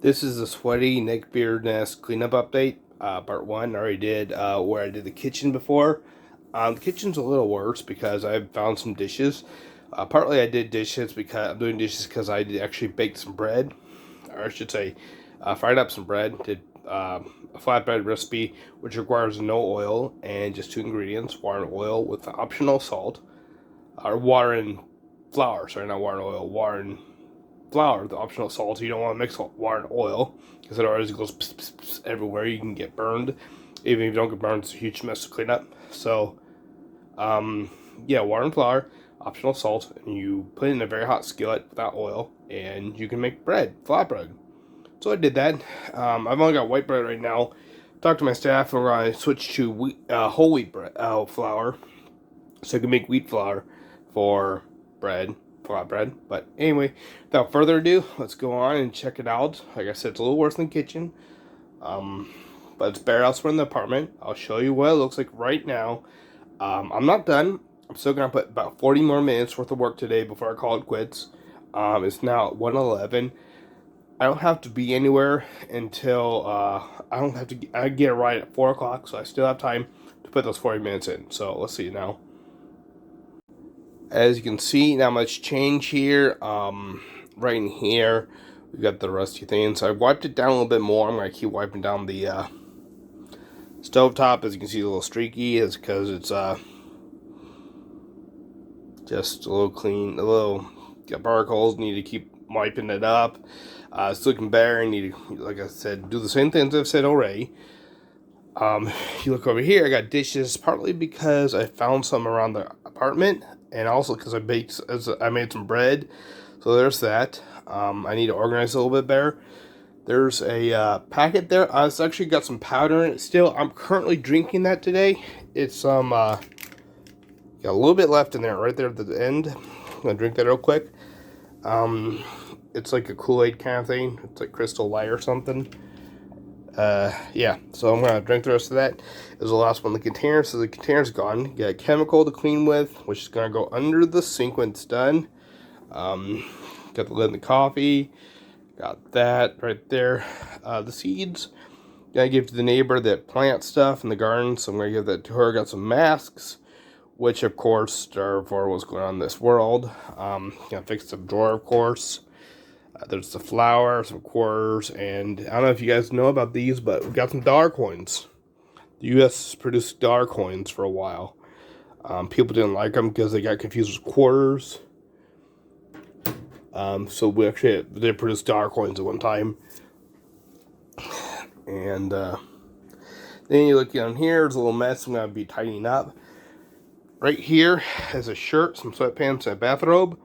This is a sweaty Neckbeard nest cleanup update, part one. I already did where I did the kitchen before. The kitchen's a little worse because I found some dishes. Partly I did dishes because I'm doing dishes because I actually baked some bread, or I should say, fried up some bread. Did a flatbread recipe which requires no oil and just two ingredients: water and oil with optional salt, or water and flour. Sorry, not water and oil. Water and flour, the optional salt. You don't want to mix water and oil because otherwise it goes pss, pss, pss everywhere. You can get burned. Even if you don't get burned, it's a huge mess to clean up. So, yeah, water and flour, optional salt, and you put it in a very hot skillet without oil, and you can make bread, flatbread. So I did that. I've only got white bread right now. Talked to my staff, and we're going to switch to whole wheat bread, flour, so I can make wheat flour for bread, flatbread. But anyway, without further ado, let's go on and check it out. Like I said, it's a little worse than the kitchen, but it's better elsewhere in the apartment. I'll show you what it looks like right now. I'm not done. I'm still gonna put about 40 more minutes worth of work today before I call it quits. It's now at 1:11. I don't have to be anywhere until I don't have to. I get a ride at 4 o'clock, so I still have time to put those 40 minutes in. So let's see now. As you can see, not much change here. Right in here, we got the rusty thing. So I wiped it down a little bit more. I'm gonna keep wiping down the stovetop. As you can see, a little streaky. Is because it's just a little clean, a little got bark holes. Need to keep wiping it up. It's looking better. I need to, like I said, do the same things I've said already. You look over here, I got dishes, partly because I found some around the apartment, and also because I made some bread. So there's that. I need to organize a little bit better. There's a packet there. It's actually got some powder in it still. I'm currently drinking that today. It's got a little bit left in there, right there at the end. I'm gonna drink that real quick. It's like a Kool-Aid kind of thing. It's like Crystal Light or something. Yeah, so I'm gonna drink the rest of that. It was the last one in the container, so the container's gone. You got a chemical to clean with, which is gonna go under the sink when it's done. Got the lid in the coffee. Got that right there. The seeds, gonna give to the neighbor that plants stuff in the garden, so I'm gonna give that to her. Got some masks, which of course are for what's going on in this world. Gonna fix the drawer, of course. There's the flour, some quarters, and I don't know if you guys know about these, but we got some dollar coins. The U.S. produced dollar coins for a while. People didn't like them because they got confused with quarters. So we actually did produce dollar coins at one time. And then you look down here, there's a little mess I'm going to be tidying up. Right here is a shirt, some sweatpants, and a bathrobe.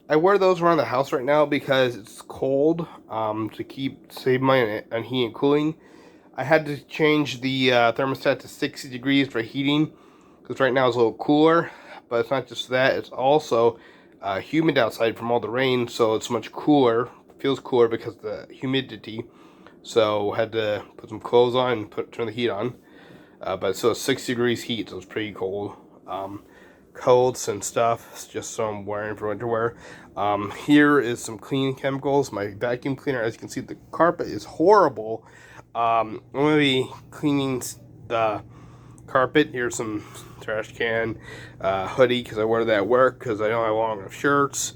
I wear those around the house right now because it's cold, to save money on heating and cooling. I had to change the thermostat to 60 degrees for heating because right now it's a little cooler. But it's not just that, it's also humid outside from all the rain, so it's much cooler. It feels cooler because of the humidity. So had to put some clothes on and turn the heat on. But so it's 60 degrees heat, so it's pretty cold. Coats and stuff, just so I'm wearing for winter wear. Here is some cleaning chemicals. My vacuum cleaner, as you can see, the carpet is horrible. I'm going to be cleaning the carpet. Here's some trash can, hoodie, because I wear that at work, because I don't have long enough shirts.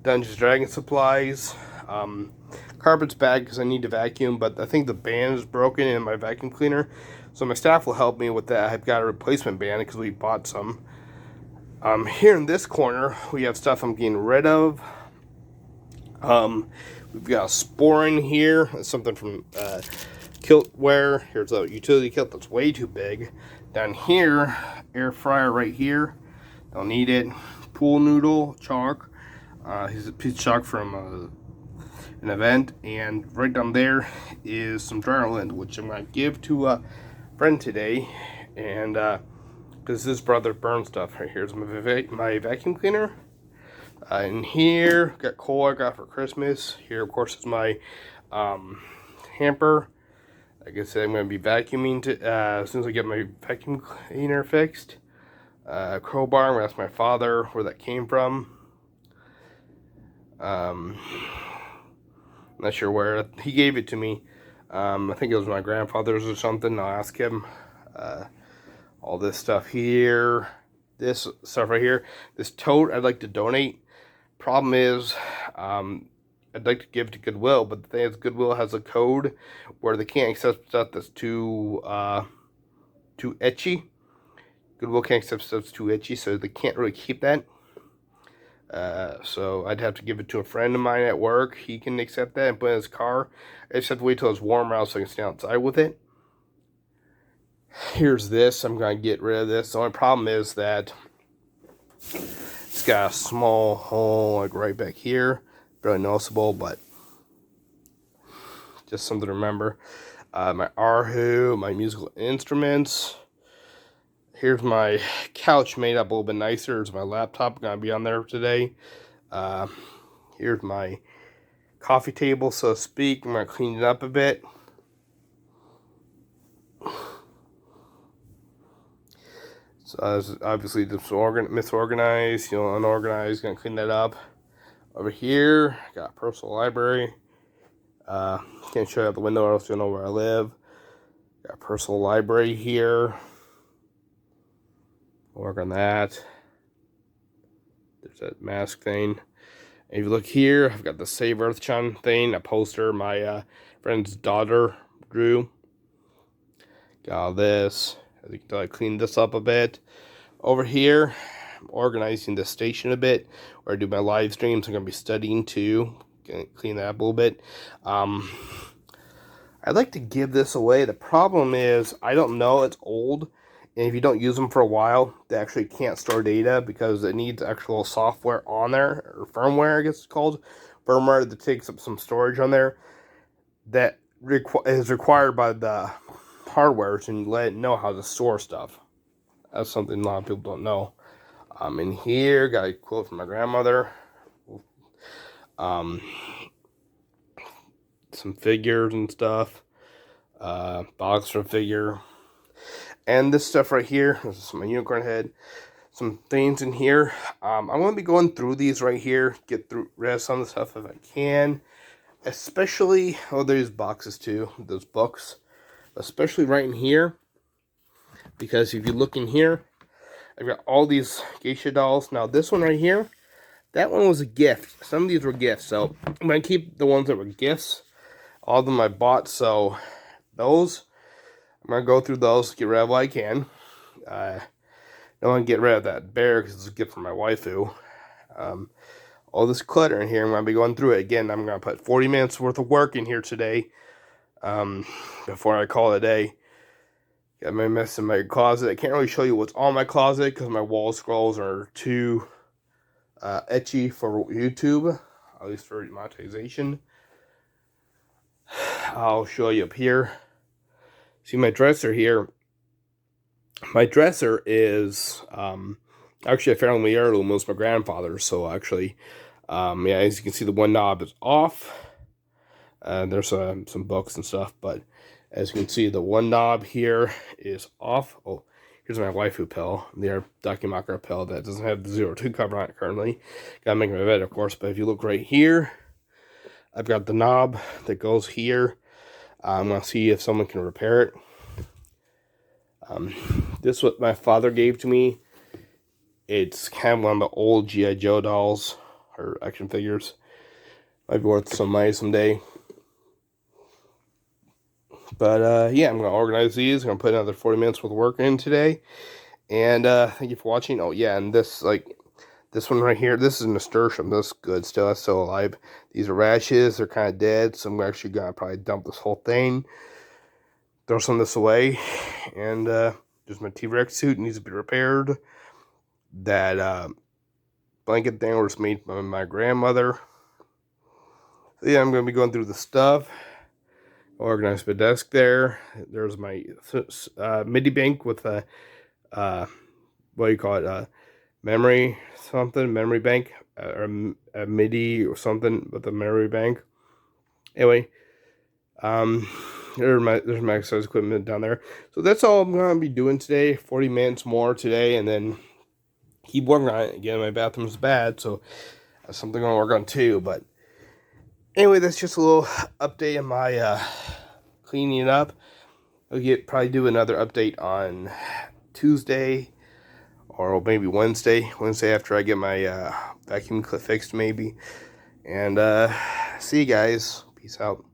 Dungeons Dragon supplies. Carpet's bad because I need to vacuum, but I think the band is broken in my vacuum cleaner. So my staff will help me with that. I've got a replacement band because we bought some. Here in this corner, we have stuff I'm getting rid of. We've got a sporin here. That's something from kilt wear. Here's a utility kilt that's way too big. Down here, air fryer right here. Don't need it. Pool noodle chalk. Here's a piece of chalk from an event. And right down there is some dryer lint, which I'm going to give to a friend today. And because his brother burned stuff. Right here's my vacuum cleaner. In here, got coal I got for Christmas. Here, of course, is my hamper. Like I said, I'm going to be vacuuming as soon as I get my vacuum cleaner fixed. Crowbar, I'm going to ask my father where that came from. not sure where. He gave it to me. I think it was my grandfather's or something. I'll ask him. All this stuff here. This stuff right here. This tote I'd like to donate. Problem is, I'd like to give to Goodwill, but the thing is, Goodwill has a code where they can't accept stuff that's too etchy. Goodwill can't accept stuff that's too etchy, so they can't really keep that. So I'd have to give it to a friend of mine at work. He can accept that and put it in his car. I just have to wait till it's warmer out so I can stay outside with it. Here's this. I'm going to get rid of this. The only problem is that it's got a small hole like right back here. Really noticeable, but just something to remember. My Arhu, my musical instruments. Here's my couch made up a little bit nicer. There's my laptop going to be on there today. Here's my coffee table, so to speak. I'm going to clean it up a bit. So obviously just misorganized, unorganized. Gonna clean that up. Over here, got a personal library. Can't show you out the window, or else you'll know where I live. Got a personal library here. Work on that. There's that mask thing. And if you look here, I've got the Save Earthshine thing, a poster my friend's daughter drew. Got all this. As you can tell, I cleaned this up a bit. Over here, I'm organizing the station a bit, where I do my live streams. I'm going to be studying too. Gonna clean that up a little bit. I'd like to give this away. The problem is, I don't know, it's old. And if you don't use them for a while, they actually can't store data because it needs actual software on there, or firmware, I guess it's called. Firmware that takes up some storage on there that is required by the hardware to let it know how to store stuff. That's something a lot of people don't know. In here, got a quote from my grandmother. Some figures and stuff. Boxer figure. And this stuff right here, this is my unicorn head. Some things in here. I'm going to be going through these right here. Get rid of some of the stuff if I can. Especially, there's boxes too. Those books. Especially right in here. Because if you look in here, I've got all these geisha dolls. Now this one right here, that one was a gift. Some of these were gifts. So I'm going to keep the ones that were gifts. All of them I bought. So those, I'm going to go through those, get rid of what I can. I don't want to get rid of that bear because it's a gift from my waifu. All this clutter in here, I'm going to be going through it. Again, I'm going to put 40 minutes worth of work in here today. Before I call it a day. Got my mess in my closet. I can't really show you what's on my closet because my wall scrolls are too etchy for YouTube, at least for monetization. I'll show you up here. See my dresser here. My dresser is actually a family heirloom. It was my grandfather's. So actually, yeah, as you can see, the one knob is off. There's some books and stuff, but as you can see, the one knob here is off. Oh, here's my waifu pill, the Dakimakura pill that doesn't have the 02 cover on it currently. Gotta make my bed, of course, but if you look right here, I've got the knob that goes here. I'm gonna see if someone can repair it. This is what my father gave to me. It's kind of one of the old G.I. Joe dolls, or action figures. Might be worth some money someday. But, yeah, I'm going to organize these. I'm going to put another 40 minutes worth of work in today. And, thank you for watching. Oh, yeah, and this one right here, this is a nasturtium. This is good still. That's still alive. These are rashes. They're kind of dead. So I'm actually going to probably dump this whole thing. Throw some of this away. And, there's my T-Rex suit. It needs to be repaired. That, blanket thing was made by my grandmother. So, yeah, I'm going to be going through the stuff. Organize my desk there. There's my MIDI bank with a what do you call it? Memory bank, or a MIDI or something with a memory bank. Anyway, there's my exercise equipment down there. So that's all I'm gonna be doing today. 40 minutes more today, and then keep working on it. Again, my bathroom's bad, so that's something I'm gonna work on too. But Anyway, that's just a little update on my cleaning it up. I'll probably do another update on Tuesday or maybe Wednesday after I get my vacuum clip fixed maybe. And see you guys. Peace out.